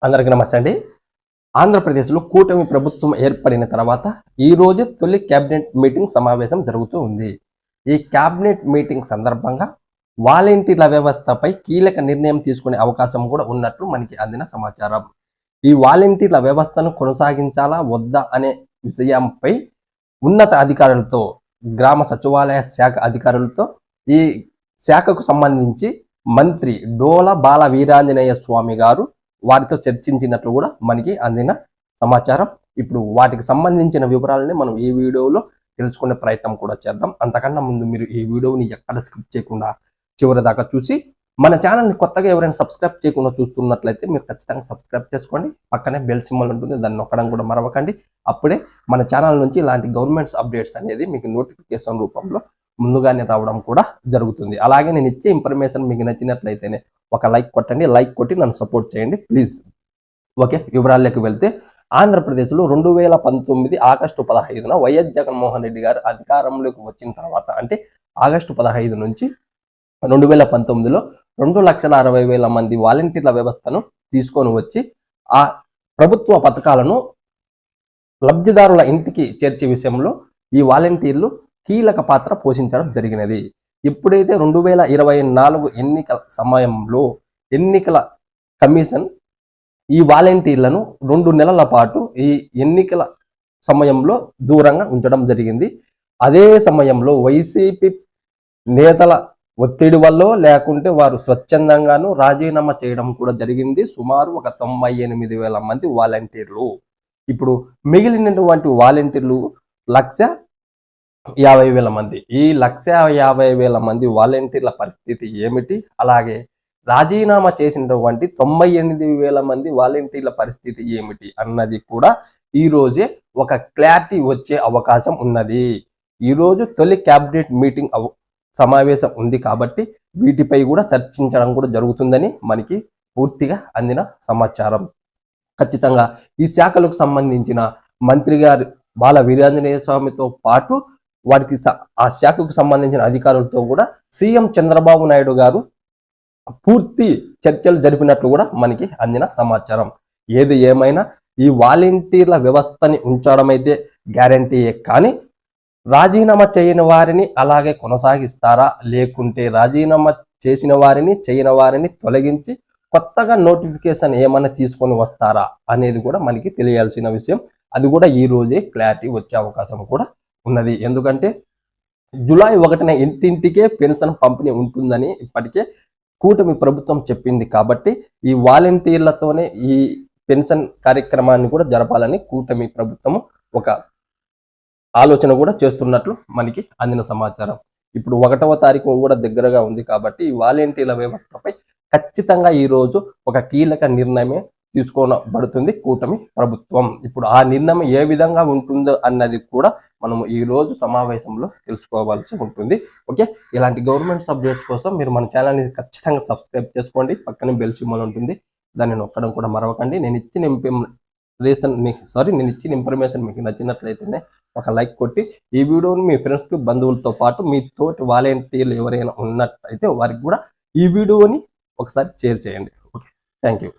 అందరికీ నమస్తే అండి. ఆంధ్రప్రదేశ్లో కూటమి ప్రభుత్వం ఏర్పడిన తర్వాత ఈ రోజు తొలి కేబినెట్ మీటింగ్ సమావేశం జరుగుతూ ఉంది. ఈ కేబినెట్ మీటింగ్ సందర్భంగా వాలంటీర్ల వ్యవస్థపై కీలక నిర్ణయం తీసుకునే అవకాశం కూడా ఉన్నట్లు మనకి అందిన సమాచారం. ఈ వాలంటీర్ల వ్యవస్థను కొనసాగించాలా వద్దా అనే విషయంపై ఉన్నత అధికారులతో, గ్రామ సచివాలయ శాఖ అధికారులతో ఈ శాఖకు సంబంధించి మంత్రి డోల బాల వీరాంజనేయ స్వామి గారు వారితో చర్చించినట్లు కూడా మనకి అందిన సమాచారం. ఇప్పుడు వాటికి సంబంధించిన వివరాలని మనం ఈ వీడియోలో తెలుసుకునే ప్రయత్నం కూడా చేద్దాం. అంతకన్నా ముందు మీరు ఈ వీడియోని ఎక్కడ స్కిప్ చేయకుండా చివరి దాకా చూసి మన ఛానల్ని కొత్తగా ఎవరైనా సబ్స్క్రైబ్ చేయకుండా చూస్తున్నట్లయితే మీరు ఖచ్చితంగా సబ్స్క్రైబ్ చేసుకోండి. పక్కనే బెల్ సింబల్ ఉంటుంది, దాన్ని నొక్కడం కూడా మరవకండి. అప్పుడే మన ఛానల్ నుంచి ఇలాంటి గవర్నమెంట్స్ అప్డేట్స్ అనేది మీకు నోటిఫికేషన్ రూపంలో ముందుగానే రావడం కూడా జరుగుతుంది. అలాగే నేను ఇచ్చే ఇన్ఫర్మేషన్ మీకు నచ్చినట్లయితేనే ఒక లైక్ కొట్టండి. లైక్ కొట్టి నన్ను సపోర్ట్ చేయండి ప్లీజ్. ఓకే, వివరాల్లోకి వెళ్తే ఆంధ్రప్రదేశ్లో 2019 ఆగస్టు 15న వైఎస్ జగన్మోహన్ రెడ్డి గారు అధికారంలోకి వచ్చిన తర్వాత, అంటే ఆగస్టు 15 నుంచి 2019లో 2,60,000 మంది వాలంటీర్ల వ్యవస్థను తీసుకొని వచ్చి ఆ ప్రభుత్వ పథకాలను లబ్ధిదారుల ఇంటికి చేర్చే విషయంలో ఈ వాలంటీర్లు కీలక పాత్ర పోషించడం జరిగినది. ఎప్పుడైతే 2024 ఎన్నికల సమయంలో ఎన్నికల కమిషన్ ఈ వాలంటీర్లను 2 నెలల పాటు ఈ ఎన్నికల సమయంలో దూరంగా ఉంచడం జరిగింది. అదే సమయంలో వైసీపీ నేతల ఒత్తిడి వల్ల లేకుంటే వారు స్వచ్ఛందంగాను రాజీనామా చేయడం కూడా జరిగింది. సుమారు ఒక 98,000 మంది వాలంటీర్లు. ఇప్పుడు మిగిలినటువంటి వాలంటీర్లు 1,50,000 మంది. ఈ 1,50,000 మంది వాలంటీర్ల పరిస్థితి ఏమిటి? అలాగే రాజీనామా చేసినటువంటి 98,000 మంది వాలంటీర్ల పరిస్థితి ఏమిటి అన్నది కూడా ఈ రోజే ఒక క్లారిటీ వచ్చే అవకాశం ఉన్నది. ఈరోజు తొలి క్యాబినెట్ మీటింగ్ సమావేశం ఉంది కాబట్టి వీటిపై కూడా చర్చించడం కూడా జరుగుతుందని మనకి పూర్తిగా అందిన సమాచారం. ఖచ్చితంగా ఈ శాఖలకు సంబంధించిన మంత్రి గారు బాల వీరాంజనేయ స్వామితో పాటు వాటికి ఆ శాఖకు సంబంధించిన అధికారులతో కూడా సీఎం చంద్రబాబు నాయుడు గారు పూర్తి చర్చలు జరిపినట్లు కూడా మనకి అందిన సమాచారం. ఏది ఏమైనా ఈ వాలంటీర్ల వ్యవస్థని ఉంచడం అయితే గ్యారంటీయే, కానీ రాజీనామా చేయని వారిని అలాగే కొనసాగిస్తారా, లేకుంటే రాజీనామా చేసిన వారిని చేయని వారిని తొలగించి కొత్తగా నోటిఫికేషన్ ఏమైనా తీసుకొని వస్తారా అనేది కూడా మనకి తెలియాల్సిన విషయం. అది కూడా ఈ రోజే క్లారిటీ వచ్చే అవకాశం కూడా ఉన్నది. ఎందుకంటే జూలై 1న ఇంటింటికే పెన్షన్ పంపిణీ ఉంటుందని ఇప్పటికే కూటమి ప్రభుత్వం చెప్పింది. కాబట్టి ఈ వాలంటీర్లతోనే ఈ పెన్షన్ కార్యక్రమాన్ని కూడా జరపాలని కూటమి ప్రభుత్వం ఒక ఆలోచన కూడా చేస్తున్నట్లు మనకి అందిన సమాచారం. ఇప్పుడు 1వ తారీఖు కూడా దగ్గరగా ఉంది కాబట్టి ఈ వాలంటీర్ల వ్యవస్థపై ఖచ్చితంగా ఈ రోజు ఒక కీలక నిర్ణయమే తీసుకోబడుతుంది కూటమి ప్రభుత్వం. ఇప్పుడు ఆ నిర్ణయం ఏ విధంగా ఉంటుందో అన్నది కూడా మనం ఈ రోజు సమావేశంలో తెలుసుకోవాల్సి ఉంటుంది. ఓకే, ఇలాంటి గవర్నమెంట్ అప్డేట్స్ కోసం మీరు మన ఛానల్ని ఖచ్చితంగా సబ్స్క్రైబ్ చేసుకోండి. పక్కనే బెల్ సింబల్ ఉంటుంది, దాన్ని నొక్కడం కూడా మరవకండి. నేను ఇచ్చిన ఇన్ఫర్మేషన్ మీకు నచ్చినట్లయితేనే ఒక లైక్ కొట్టి ఈ వీడియోని మీ ఫ్రెండ్స్కి, బంధువులతో పాటు మీ తోటి వాలంటీర్లు ఎవరైనా ఉన్నట్లయితే వారికి కూడా ఈ వీడియోని ఒకసారి షేర్ చేయండి. Okay, thank you.